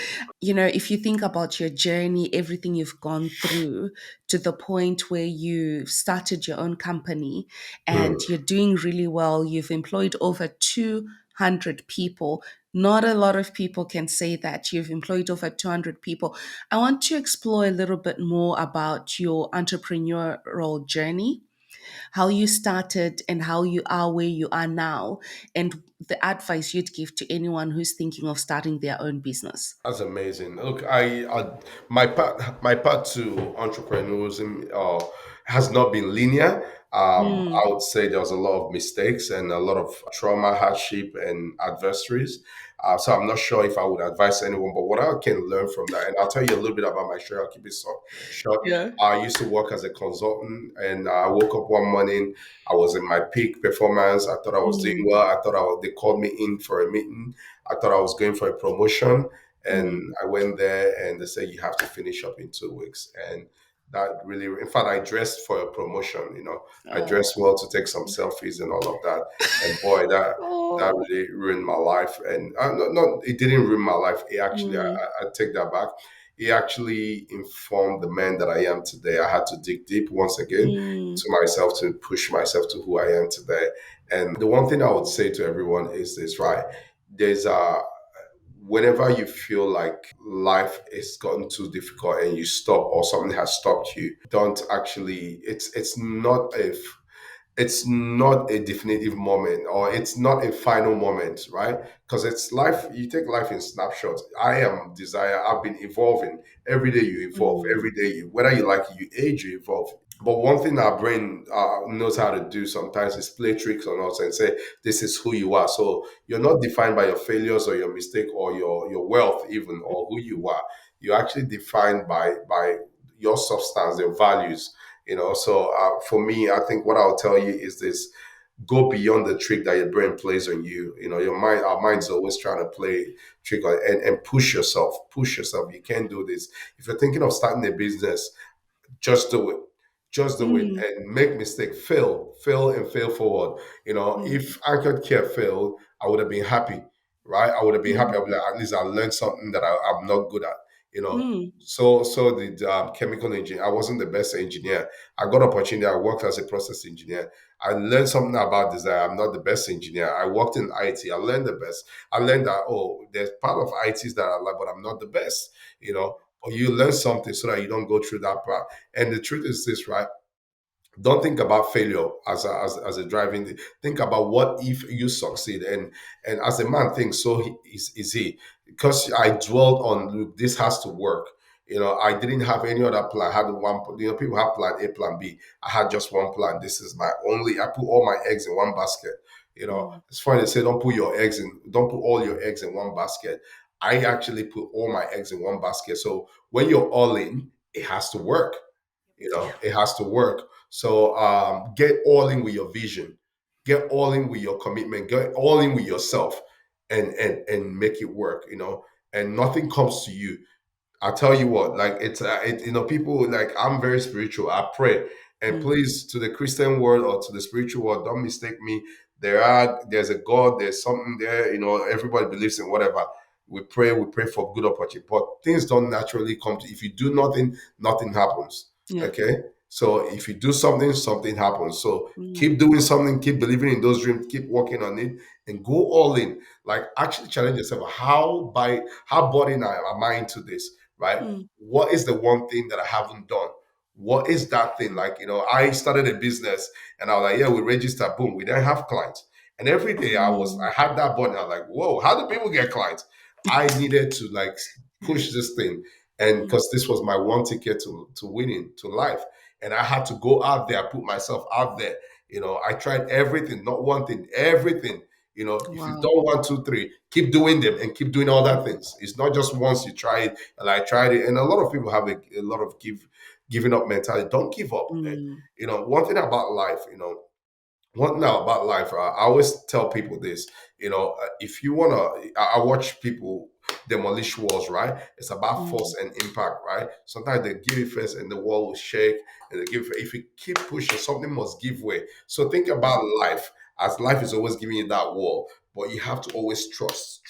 If you think about your journey, everything you've gone through to the point where you started your own company and Mm. you're doing really well, you've employed over 200 people. Not a lot of people can say that you've employed over 200 people. I want to explore a little bit more about your entrepreneurial journey, how you started and how you are where you are now, and the advice you'd give to anyone who's thinking of starting their own business. That's amazing. Look, my path to entrepreneurship has not been linear. I Mm. would say there was a lot of mistakes and a lot of trauma, hardship, and adversaries. So I'm not sure if I would advise anyone, but what I can learn from that, and I'll tell you a little bit about my story. I'll keep it short. Yeah. I used to work as a consultant, and I woke up one morning. I was in my peak performance. I thought I was doing Mm. well. They called me in for a meeting. I thought I was going for a promotion, and Mm. I went there, and they said you have to finish up in 2 weeks. And that really, in fact, I dressed for a promotion. I dressed Oh. well to take some selfies and all of that. And boy, that Oh. really ruined my life. And no, it didn't ruin my life. It actually, Mm. I take that back. It actually informed the man that I am today. I had to dig deep once again Mm. to myself to push myself to who I am today. And the one thing I would say to everyone is this, right? There's whenever you feel like life is gotten too difficult and you stop or something has stopped you, don't actually it's not a definitive moment or it's not a final moment, right? Because it's life, you take life in snapshots. I am desire, I've been evolving. Every day you evolve, Mm. every day whether you like it, you age, you evolve. But one thing our brain knows how to do sometimes is play tricks on us and say, this is who you are. So you're not defined by your failures or your mistake or your wealth even or who you are. You're actually defined by your substance, your values. So for me, I think what I'll tell you is this: go beyond the trick that your brain plays on you. Your mind, our mind's always trying to play trick on, and push yourself. You can't do this. If you're thinking of starting a business, just do it. Just do it Mm, and make mistake, fail and fail forward. Mm. If anchored care failed, I would have been happy, right? I would have been happy. mm, I'd be like, at least I learned something that I'm not good at, you know. mm, So did chemical engineer. I wasn't the best engineer. I got opportunity. I worked as a process engineer. I learned something about design. I'm not the best engineer. I worked in IT. I learned the best. I learned that, oh, there's part of ITs that I like, but I'm not the best, Or you learn something so that you don't go through that part. And the truth is this, right? Don't think about failure as a driving. Think about what if you succeed, and as a man thinks, so is he. Because I dwelled on, look, this has to work. I didn't have any other plan. I had one. People have plan A, plan B. I had just one plan. This is my only. I put all my eggs in one basket. mm. It's funny they say don't put all your eggs in one basket. I actually put all my eggs in one basket. So when you're all in, it has to work. Yeah. It has to work. So get all in with your vision, get all in with your commitment, get all in with yourself, and make it work. And nothing comes to you. I tell you what, like people like, I'm very spiritual. I pray, and Mm, please, to the Christian world or to the spiritual world, don't mistake me. There's a God, there's something there. Everybody believes in whatever. We pray for good opportunity, but things don't naturally come to. If you do nothing, nothing happens. yeah. Okay, so if you do something, something happens. So Mm, keep doing something, keep believing in those dreams, keep working on it, and go all in. Like, actually challenge yourself. How bought in am I into this? Right? mm, What is the one thing that I haven't done? What is that thing? Like, I started a business and I was like, yeah, we registered, boom, we didn't have clients. And every day I mm, had that button. I was like, whoa, how do people get clients? I needed to like push this thing. And mm. because this was my one ticket to winning, to life. And I had to go out there, put myself out there. I tried everything, not one thing, everything. If you've Wow. done one, two, three, keep doing them and keep doing all that things. It's not just once you try it, and I tried it. And a lot of people have a lot of giving up mentality. Don't give up. And, Mm, one thing about life, one now about life, I always tell people this. If you wanna, I watch people demolish walls, right? It's about mm, force and impact, right? Sometimes they give it first, and the wall will shake, and they give. If you keep pushing, something must give way. So think about life, as life is always giving you that wall, but you have to always trust,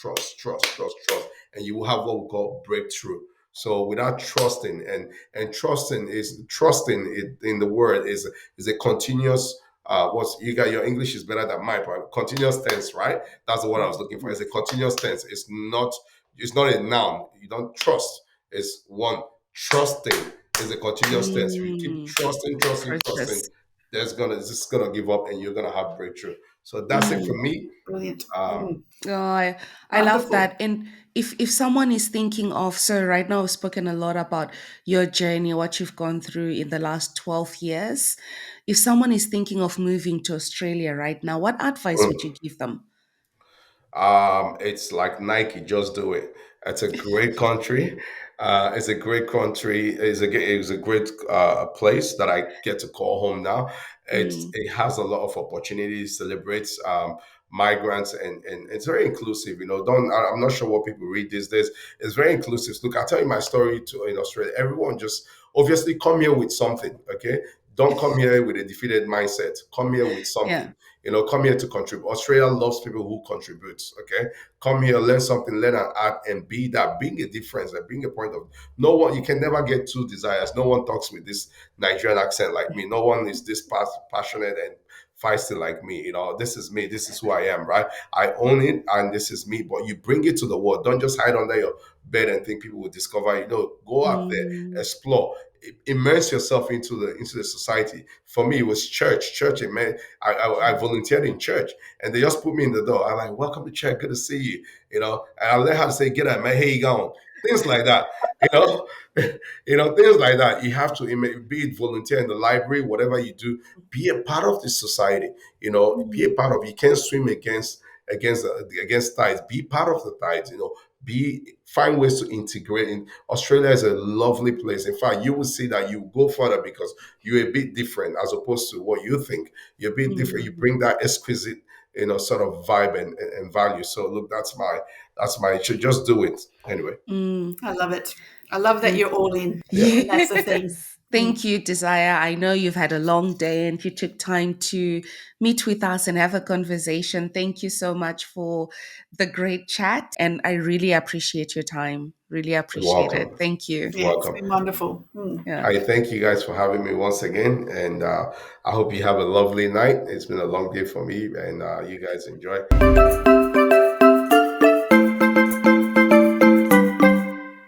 and you will have what we call breakthrough. So without trusting, and trusting it in the word is a continuous, what's you got, your English is better than mine, but continuous tense, right? That's the word I was looking for. It's a continuous tense. It's not a noun. You don't trust. It's one. Trusting is a continuous tense. If you keep mm. trusting, Precious. it's just gonna give up and you're gonna have breakthrough. So that's it for Mm. me. Brilliant. Um, Mm. Oh, I love Wonderful. that. And if someone is thinking of, so right now I've spoken a lot about your journey, what you've gone through in the last 12 years. If someone is thinking of moving to Australia right now, what advice would you give them? It's like Nike, just do it. It's a great country. It's a great country. It's a great place that I get to call home now. Mm, It has a lot of opportunities, celebrates migrants, and it's very inclusive. I'm not sure what people read these days. It's very inclusive. Look, I'll tell you my story too in Australia. Everyone just obviously come here with something, okay? Don't come here with a defeated mindset. Come here with yeah. something. Come here to contribute. Australia loves people who contribute. Okay, come here, learn something, learn an art, and be that, being a difference, and being a point of. No one, you can never get two desires. No one talks with this Nigerian accent like me. No one is this passionate and feisty like me. This is me. This is who I am. Right? I own it, and this is me. But you bring it to the world. Don't just hide under your bed and think people will discover you. No, go out there, Mm, explore, immerse yourself into the society. For me, it was church. Church, it meant I volunteered in church, and they just put me in the door. I'm like, "Welcome to church. Good to see you." And I learned how to say, "Get up, man. Here you go." Things like that. You know, things like that. You have to be it volunteer in the library, whatever you do, be a part of the society. Be a mm, part of. You can't swim against tides. Be part of the tides. Find ways to integrate. In Australia is a lovely place. In fact, you will see that you go further because you're a bit different as opposed to what you think. You're a bit different. You mm, bring that exquisite, sort of vibe and value. So look, that's my. You should just do it anyway. mm. I love it. I love that Thank you're all in. Yeah. And that's the thing. Yes. Thank you, Desire. I know you've had a long day and you took time to meet with us and have a conversation. Thank you so much for the great chat. And I really appreciate your time. Really You're appreciate it. welcome. Thank you. You're Yeah, it's welcome. been wonderful. Mm. Yeah. I thank you guys for having me once again, and I hope you have a lovely night. It's been a long day for me, and you guys enjoy.